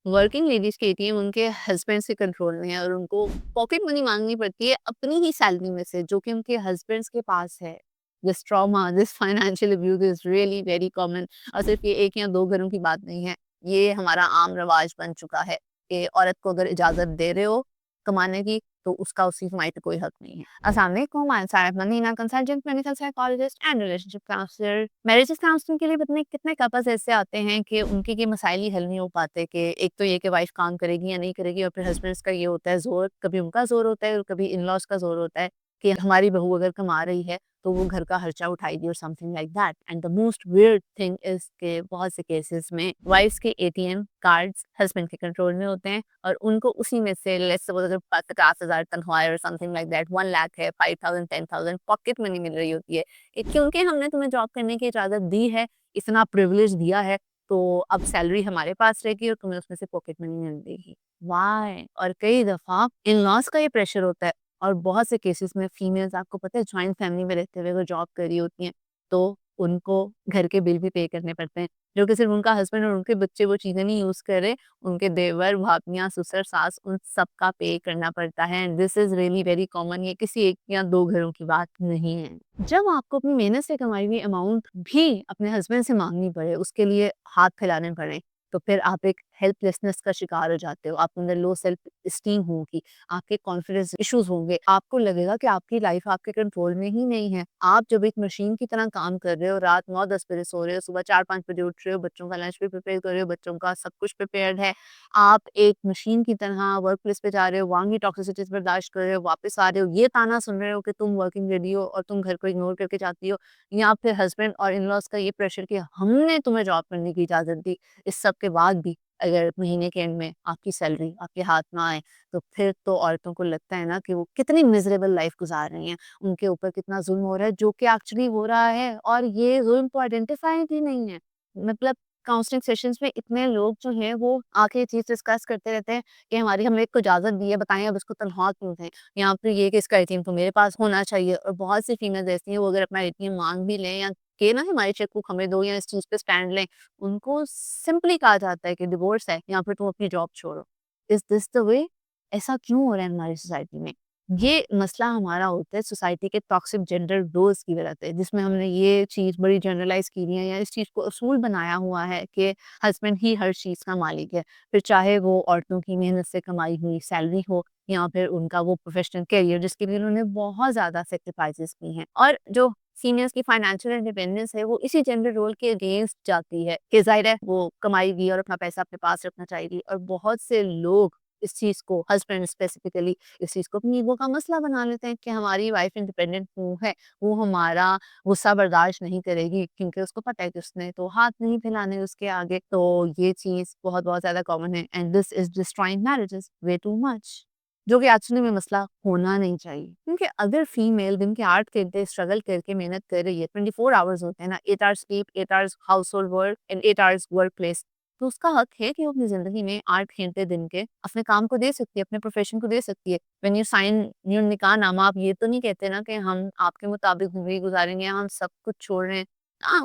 Working ladies के ATM उनके husband के कंट्रोल में है और उनको पॉकेट मनी मांगनी पड़ती है अपनी ही सैलरी में से, जो कि उनके हस्बैंड्स के पास है। This trauma, this financial abuse is really very common. और सिर्फ ये एक या दो घरों की बात नहीं है, ये हमारा आम रवाज बन चुका है कि औरत को अगर इजाजत दे रहे हो कमाने की, तो उसका उसी कमाई पे कोई हक नहीं है। अस्सलाम वालेकुम, I am Sara Madina, consultant clinical psychologist and relationship counsellor. Marriage counselling के लिए पता नहीं कितने कपल्स ऐसे आते हैं कि उनके ये मसाइल ही हल नहीं हो पाते, कि एक तो ये कि वाइफ काम करेगी या नहीं करेगी, और फिर हस्बैंड्स का ये होता है जोर, कभी उनका जोर होता है और कभी इन लॉज का जोर होता है कि हमारी बहू अगर कमा रही है तो वो घर का खर्चा उठाएगी और something like that. And the most weird thing is के बहुत से केसेस में वाइफ्स के एटीएम कार्ड्स हस्बैंड के कंट्रोल में होते हैं और उनको उसी में से लेट्स सपोज अगर 50,000 तनख्वाह है और समथिंग लाइक दैट, 1 लाख है, 5,000 10,000 पॉकेट मनी मिल रही होती है। क्योंकि हमने तुम्हें जॉब करने की इजाजत दी है, इतना प्रिविलेज दिया है, तो अब सैलरी हमारे पास रहेगी और तुम्हें उसमें से पॉकेट मनी मिलेगी। वाई? और कई दफा इन लॉज का ये प्रेशर होता है। और बहुत से केसेस में फीमेल्स, आपको पता है, जॉइंट फैमिली में रहते हुए अगर जॉब कर रही होती हैं तो उनको घर के बिल भी पे करने पड़ते हैं, जो कि सिर्फ उनका हस्बैंड और उनके बच्चे वो चीज़ें नहीं यूज़ कर रहे, उनके देवर, भाभियाँ, ससुर, सास, उन सबका पे करना पड़ता है। And this is really very common, ये किसी एक या दो घरों की बात नहीं है। जब आपको अपनी मेहनत से कमाई हुई अमाउंट भी अपने हस्बैंड से माँगनी पड़े, उसके लिए हाथ फैलाने पड़े, तो फिर आप एक हेल्पलेसनेस का शिकार हो जाते हो। आपके अंदर लो सेल्फ एस्टीम होगी, आपके कॉन्फिडेंस इश्यूज होंगे, आपको लगेगा कि आपकी लाइफ आपके कंट्रोल में ही नहीं है। आप जब एक मशीन की तरह काम कर रहे हो, रात 9-10 बजे सो रहे हो, सुबह 4-5 बजे उठ रहे हो, बच्चों का लंच भी प्रिपेयर कर रहे हो, बच्चों का सब कुछ प्रिपेयर्ड है। आप एक मशीन की तरह वर्क प्लेस पे जा रहे हो, वहाँ की टॉक्सिसिटीज़ बर्दाश्त कर रहे हो, वापस आ रहे हो, ये ताना सुन रहे हो कि तुम वर्किंग लेडी हो और तुम घर को इग्नोर करके जाती हो, या फिर हस्बैंड और इन-लॉज़ का ये प्रेशर कि हमने तुम्हें जॉब करने की इजाज़त दी। इस सब के बाद भी अगर महीने के एंड में आपकी सैलरी आपके हाथ ना आए, तो फिर तो औरतों को लगता है ना कि वो कितनी मिज़रेबल लाइफ़ गुज़ार रही हैं, उनके ऊपर कितना ज़ुल्म हो रहा है, जो कि एक्चुअली हो रहा है, और ये ज़ुल्म तो आइडेंटिफाइड ही नहीं है। मतलब काउंसलिंग सेशंस में इतने लोग जो हैं वो आके ये चीज़ डिस्कस करते रहते हैं कि हमारी हमने इसको इजाज़त दी है, बताएँ अब इसको तनख्वाह क्यों दें? या फिर ये कि इसका एटीएम तो मेरे पास होना चाहिए। और बहुत सी फीमेल्स ऐसी हैं, वो अगर अपना एटीएम माँग भी लें या कि ना हमारी चेकबुक हमें दो, या इस चीज़ पे स्टैंड लें, उनको सिंपली कहा जाता है कि डिवोर्स है या फिर तुम अपनी जॉब छोड़ो। Is this the way? ऐसा क्यों हो रहा है हमारी सोसाइटी में? ये मसला हमारा होता है सोसाइटी के टॉक्सिक जेंडर रोल्स की वजह से, जिसमें हमने ये चीज़ बड़ी जनरलाइज़ की हुई है या इस चीज़ को असूल बनाया हुआ है कि हस्बैंड ही हर चीज़ का मालिक है। फिर चाहे वो औरतों की मेहनत से कमाई हुई सैलरी हो, या फिर उनका वो प्रोफ़ेशनल करियर जिसके लिए उन्होंने बहुत ज़्यादा सैक्रिफाइसेस की हैं। और जो सीनियर्स की फाइनेंशियल इंडिपेंडेंस है, वो इसी जेंडर रोल के अगेंस्ट जाती है कि ज़ाहिर है वो कमाएगी और अपना पैसा अपने पास रखना चाहेगी। और बहुत से लोग इस चीज़ को, हस्बैंड स्पेसिफिकली, इस चीज़ को अपनी ईगो का मसला बना लेते हैं कि हमारी वाइफ इंडिपेंडेंट वो है, वो हमारा गुस्सा बर्दाश्त नहीं करेगी, क्योंकि उसको पता है कि उसने तो हाथ नहीं फैलाने उसके आगे। तो ये चीज़ बहुत-बहुत ज़्यादा कॉमन है and this is destroying marriages way too much. जो कि एक्चुअली में मसला होना नहीं चाहिए। क्योंकि अगर फीमेल दिन के 8 घंटे स्ट्रगल करके मेहनत कर रही है, 24 आवर्स होते हैं ना, 8 hours sleep, 8 hours household work and 8 hours work place, तो उसका हक है कि वो अपनी ज़िंदगी में 8 घंटे दिन के अपने काम को दे सकती है, अपने प्रोफ़ेशन को दे सकती है। व्हेन यू साइन योर निकाहनामा, आप ये तो नहीं कहते ना कि हम आपके मुताबिक ज़िंदगी गुज़ारेंगे, हम सब कुछ छोड़ रहे हैं।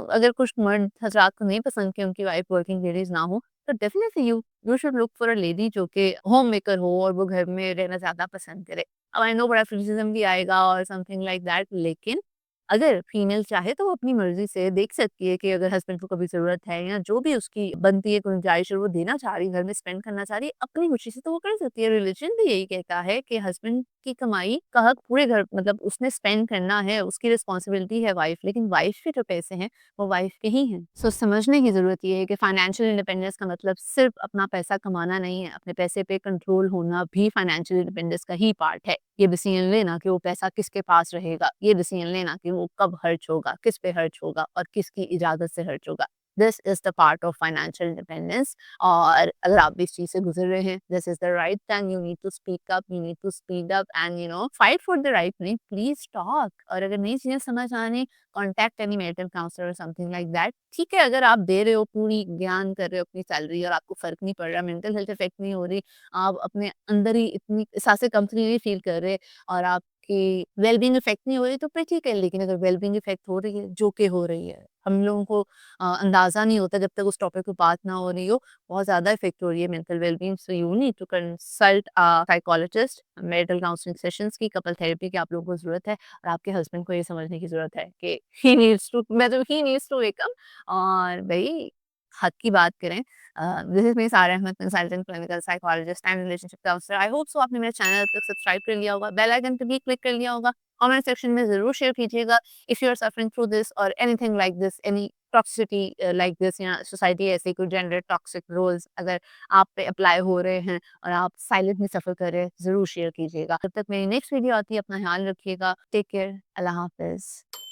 अगर कुछ मर्द हज़रात को नहीं पसंद कि उनकी वाइफ वर्किंग लेडीज़ ना हो, तो definitely you should look for a lady जो कि होम मेकर हो और वो घर में रहना ज़्यादा पसंद करे। अब आई नो बड़ा क्रिटिसिज़्म भी आएगा और समथिंग लाइक दैट, लेकिन अगर फीमेल चाहे तो वो अपनी मर्ज़ी से देख सकती है कि अगर हस्बैंड को कभी ज़रूरत है या जो भी उसकी बनती है गुंजाइश और वो देना चाह रही है, घर में स्पेंड करना चाह रही है, अपनी खुशी से तो वो कर सकती है। रिलीजन भी यही कहता है कि हस्बैंड की कमाई का हक पूरे घर, मतलब उसने स्पेंड करना है, उसकी रिस्पॉन्सिबिलिटी है वाइफ, लेकिन वाइफ के जो पैसे हैं वो वाइफ के ही हैं। सो समझने की ज़रूरत ये है कि फाइनेंशियल इंडिपेंडेंस का मतलब सिर्फ़ अपना पैसा कमाना नहीं है, अपने पैसे पे कंट्रोल होना भी फाइनेंशियल इंडिपेंडेंस का ही पार्ट है। ये डिसीजन लेना कि वो पैसा किसके पास रहेगा, ये डिसीजन लेना कि वो कब खर्च होगा, किस पे खर्च होगा और किसकी इजाज़त से खर्च होगा। This is the part of financial independence. और अगर आप भी इस चीज़ से गुज़र रहे हैं, this is the right time, you need to speak up, you need to speed up and fight for the right thing, please talk. और अगर नई चीज़ें समझ आनी, कॉन्टैक्ट एनी मैरिटल काउंसलर और समथिंग लाइक दैट। ठीक है, अगर आप दे रहे हो, पूरी ज्ञान कर रहे हो अपनी सैलरी और आपको फ़र्क नहीं पड़ रहा, मेंटल हेल्थ इफ़ेक्ट नहीं हो रही, आप अपने अंदर ही इतनी एहसास कमतरी नहीं फ़ील कर रहे और आप आपकी वेल-बीइंग इफ़ेक्ट नहीं हो रही तो फिर ठीक है, लेकिन अगर वेल-बीइंग इफ़ेक्ट हो रही है, जो कि हो रही है, हम लोगों को अंदाज़ा नहीं होता जब तक उस टॉपिक पे बात ना हो रही हो, बहुत ज़्यादा इफ़ेक्ट हो रही है mental well-being, so you need to consult psychologist, marital counselling sessions की, कपल थेरेपी की आप लोगों को ज़रूरत है और आपके हस्बैंड को ये समझने की ज़रूरत है कि he needs to wake up और भई हद की बात करें। This is me Sara Ahmad, consultant clinical psychologist and relationship counsellor. I hope so आपने मेरे चैनल अब तक सब्सक्राइब कर लिया होगा, बेल आइकन पे भी क्लिक कर लिया होगा। कमेंट सेक्शन में ज़रूर शेयर कीजिएगा if you are suffering through this और anything like this, any toxicity like this, या सोसाइटी ऐसे कोई जेंडर टॉक्सिक रोल्स अगर आप पे अप्लाई हो रहे हैं और आप साइलेंट में सफ़र कर रहे हैं, ज़रूर शेयर कीजिएगा। तब तक मेरी नेक्स्ट वीडियो आती है, अपना ख्याल रखिएगा। टेक केयर, अल्लाह हाफ़िज़।